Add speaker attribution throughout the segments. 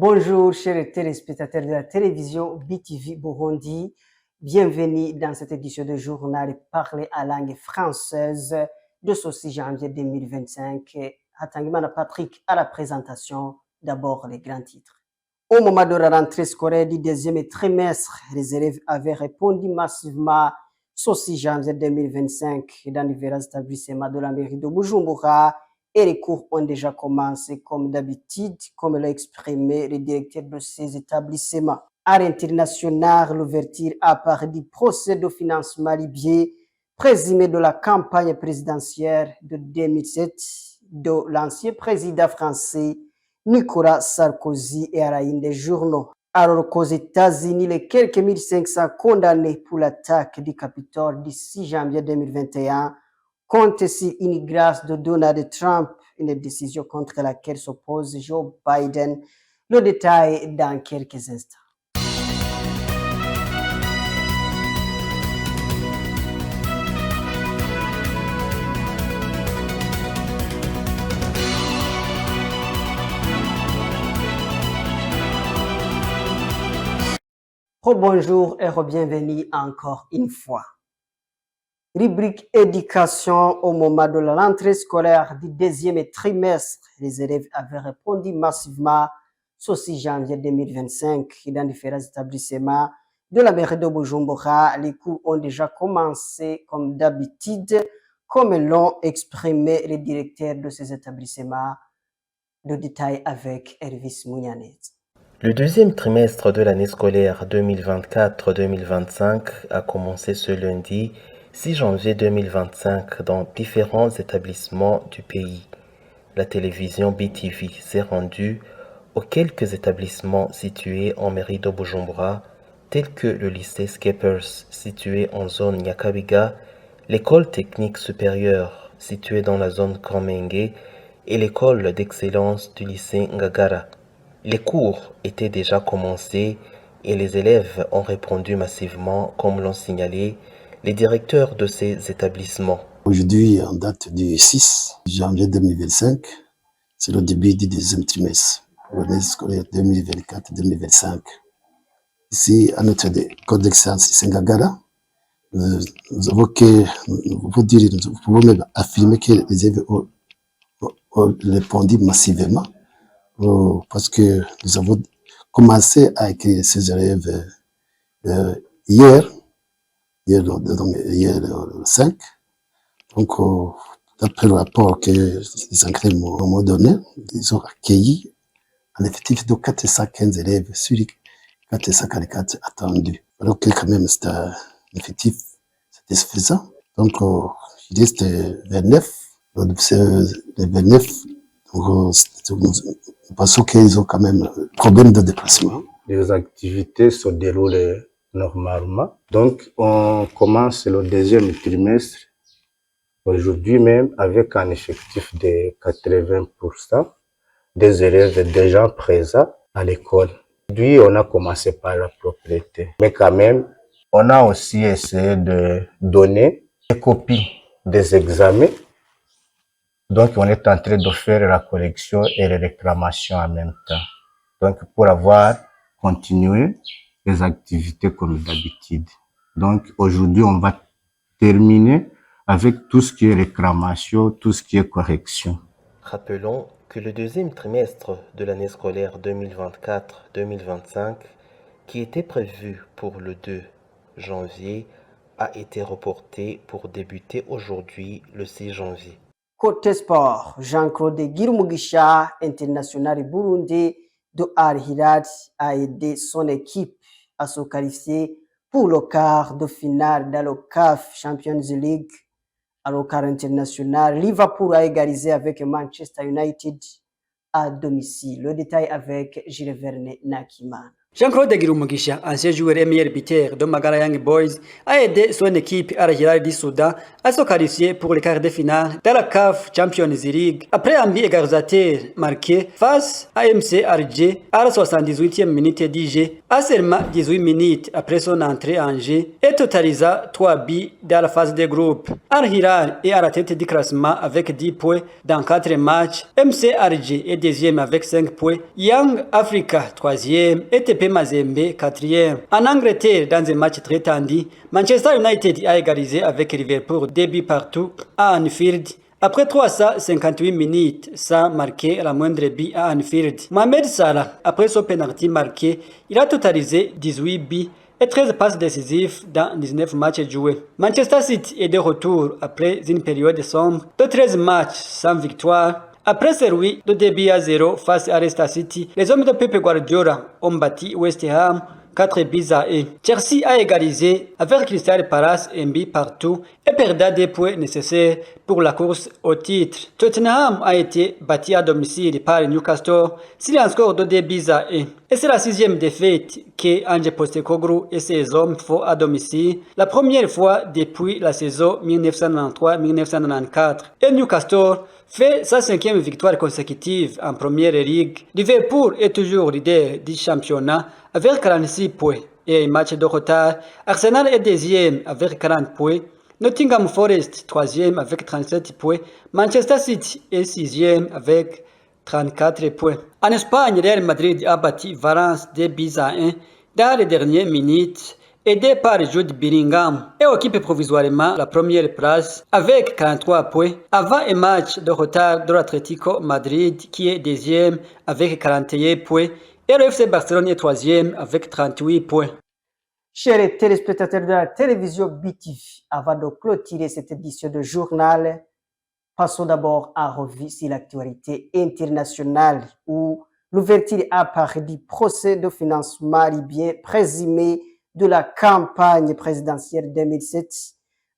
Speaker 1: Bonjour chers téléspectateurs de la télévision BTV Burundi. Bienvenue dans cette édition de journal parlé à langue française de ce 6 janvier 2025. Hatangimana Patrick à la présentation. D'abord les grands titres. Au moment de la rentrée scolaire du deuxième trimestre, les élèves avaient répondu massivement ce 6 janvier 2025 dans divers établissements de la mairie de Bujumbura. Et les cours ont déjà commencé comme d'habitude, comme l'a exprimé le directeur de ces établissements. À l'international, l'ouverture à part du procès de financement libyen présumé de la campagne présidentielle de 2007 de l'ancien président français Nicolas Sarkozy et à la une des journaux. Alors qu'aux États-Unis, les quelques 1500 condamnés pour l'attaque du Capitole du 6 janvier 2021 compte sur une grâce de Donald Trump, une décision contre laquelle s'oppose Joe Biden. Le détail dans quelques instants. Bonjour et bienvenue encore une fois. Rubrique éducation au moment de la rentrée scolaire du deuxième trimestre. Les élèves avaient répondu massivement ce 6 janvier 2025 dans différents établissements de la mairie de Bujumbura. Les cours ont déjà commencé comme d'habitude, comme l'ont exprimé les directeurs de ces établissements. Le détail avec Elvis Mounianet.
Speaker 2: Le deuxième trimestre de l'année scolaire 2024-2025 a commencé ce lundi 6 janvier 2025 dans différents établissements du pays. La télévision BTV s'est rendue aux quelques établissements situés en mairie de Bujumbura, tels que le lycée Skeppers situé en zone Nyakabiga, l'école technique supérieure située dans la zone Kamenge et l'école d'excellence du lycée Ngagara. Les cours étaient déjà commencés et les élèves ont répondu massivement, comme l'ont signalé les directeurs de ces établissements.
Speaker 3: Aujourd'hui, en date du 6 janvier 2025, c'est le début du deuxième trimestre, l'année scolaire 2024-2025. Ici, à notre école d'excellence Sengagara, nous pouvons même affirmer que les élèves ont répondu massivement. Parce que nous avons commencé à accueillir ces élèves hier le 5. Donc, d'après le rapport que les Anglais m'ont donné, ils ont accueilli un effectif de 415 élèves sur les 444 attendus. Alors que quand même, c'est un effectif satisfaisant. Donc, je dis c'était 29. Les 29, donc, nous pensons qu'ils ont quand même un problème de déplacement.
Speaker 4: Les activités se déroulent normalement. Donc, on commence le deuxième trimestre aujourd'hui même avec un effectif de 80% des élèves déjà présents à l'école. Aujourd'hui, on a commencé par la propriété. Mais quand même, on a aussi essayé de donner des copies des examens. Donc, on est en train de faire la collection et les réclamations en même temps. Donc, pour avoir continué les activités comme d'habitude. Donc, aujourd'hui, on va terminer avec tout ce qui est réclamation, tout ce qui est correction.
Speaker 2: Rappelons que le deuxième trimestre de l'année scolaire 2024-2025, qui était prévu pour le 2 janvier, a été reporté pour débuter aujourd'hui, le 6 janvier.
Speaker 1: Côté sport, Jean-Claude Girumugisha, international Burundi de Al Hilal, a aidé son équipe à se qualifier pour le quart de finale dans le CAF Champions League. À le quart international, Liverpool a égalisé avec Manchester United à domicile. Le détail avec Gilles Vernet Nakiman.
Speaker 5: Jean-Claude Girumugisha, ancien joueur et meilleur buteur de Magara Young Boys, a aidé son équipe Al Hilal du Soudan à se qualifier pour les quarts de finale de la CAF Champions League après un but égalisateur marqué face à MC Alger à la 78e minute du jeu, à seulement 18 minutes après son entrée en jeu et totalisa 3 buts dans la phase de groupe. Al Hilal est à la tête du classement avec 10 points dans 4 matchs. MC Alger est deuxième avec 5 points. Young Africa troisième et TP Mazembe quatrième. En Angleterre, dans un match très tendu, Manchester United a égalisé avec Liverpool 2 buts partout à Anfield. Après 358 minutes sans marquer la moindre but à Anfield, Mohamed Salah, après son penalty marqué, il a totalisé 18 buts et 13 passes décisives dans 19 matchs joués. Manchester City est de retour après une période sombre de 13 matchs sans victoire. Après celui de 2-0 face à Leicester City, les hommes de Pep Guardiola ont battu West Ham 4 buts à 1. Chelsea a égalisé avec Crystal Palace un but partout et perdra des points nécessaires pour la course au titre. Tottenham a été battu à domicile par Newcastle sur un score de 2 buts à 1. Et c'est la 6e défaite que Ange Postecoglou et ses hommes font à domicile, la première fois depuis la saison 1993-1994. Et Newcastle fait sa 5e victoire consécutive en Première Ligue. Liverpool est toujours leader du championnat avec 46 points et un match de retard. Arsenal est deuxième avec 40 points. Nottingham Forest, 3e avec 37 points. Manchester City est 6e avec 34 points. En Espagne, Real Madrid a battu Valence 2 buts à 1 dans les dernières minutes, aidé par Jude Bellingham, et occupe provisoirement la première place avec 43 points avant un match de retard de l'Atlético Madrid qui est deuxième avec 41 points et le FC Barcelone est troisième avec 38 points.
Speaker 1: Chers téléspectateurs de la télévision BTV, avant de clôturer cette édition de journal, passons d'abord à revue sur l'actualité internationale où l'ouverture à Paris du procès de financement libyen présumé de la campagne présidentielle 2007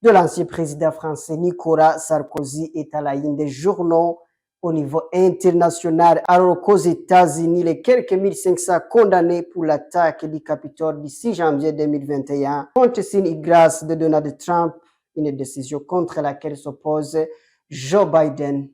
Speaker 1: de l'ancien président français Nicolas Sarkozy est à la une des journaux au niveau international, alors qu'aux États-Unis, les quelques 1500 condamnés pour l'attaque du Capitole du 6 janvier 2021 ont signé grâce de Donald Trump, une décision contre laquelle s'oppose Joe Biden.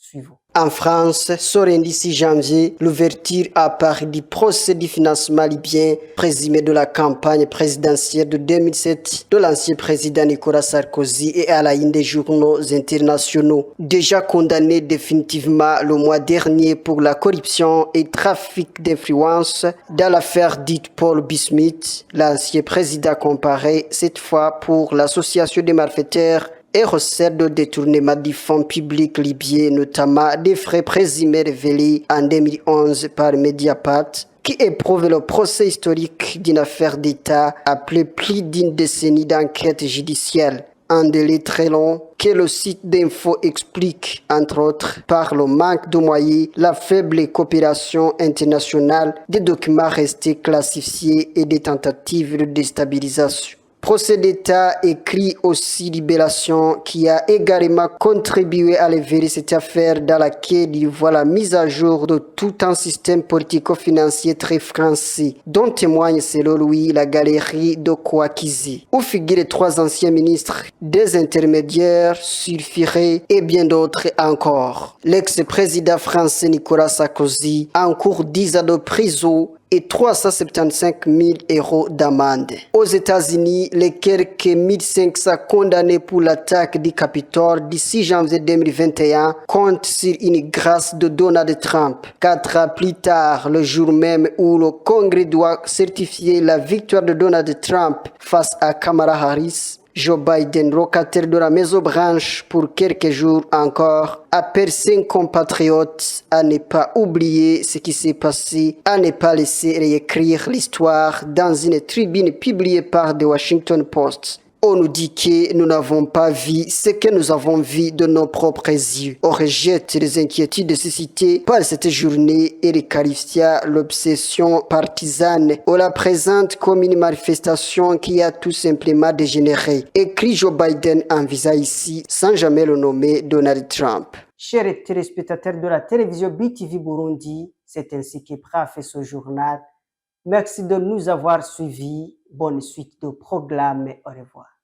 Speaker 1: Suivons. En France, ce lundi 6 janvier, l'ouverture à Paris du procès du financement libyen présumé de la campagne présidentielle de 2007 de l'ancien président Nicolas Sarkozy est à la une des journaux internationaux. Déjà condamné définitivement le mois dernier pour la corruption et trafic d'influence dans l'affaire dite Paul Bismuth, l'ancien président comparé cette fois pour l'association des malfaiteurs et recettes de détournement du fonds public libyen, notamment des frais présumés révélés en 2011 par Mediapart, qui éprouve le procès historique d'une affaire d'État après plus d'une décennie d'enquête judiciaire. Un délai très long que le site d'info explique, entre autres, par le manque de moyens, la faible coopération internationale, des documents restés classifiés et des tentatives de déstabilisation. Procès d'État écrit aussi Libération qui a également contribué à lever cette affaire dans laquelle il voit la mise à jour de tout un système politico-financier très français, dont témoigne selon lui la galerie de Kouakizi, où figurent 3 anciens ministres, des intermédiaires, sulfurés et bien d'autres encore. L'ex-président français Nicolas Sarkozy encourt 10 ans de prison et 375 000 € d'amende. Aux États-Unis, les quelques 1500 condamnés pour l'attaque du Capitole du 6 janvier 2021 comptent sur une grâce de Donald Trump. 4 ans plus tard, le jour même où le Congrès doit certifier la victoire de Donald Trump face à Kamala Harris, Joe Biden, locataire de la Maison Blanche pour quelques jours encore, appelle ses compatriotes à ne pas oublier ce qui s'est passé, à ne pas laisser réécrire l'histoire dans une tribune publiée par The Washington Post. On nous dit que nous n'avons pas vu ce que nous avons vu de nos propres yeux. On rejette les inquiétudes suscitées par cette journée et les qualifia l'obsession partisane. On la présente comme une manifestation qui a tout simplement dégénéré. Écrit Joe Biden en visant ici, sans jamais le nommer Donald Trump. Chers téléspectateurs de la télévision BTV Burundi, c'est ainsi que prend fait ce journal. Merci de nous avoir suivis. Bonne suite de programme. Au revoir.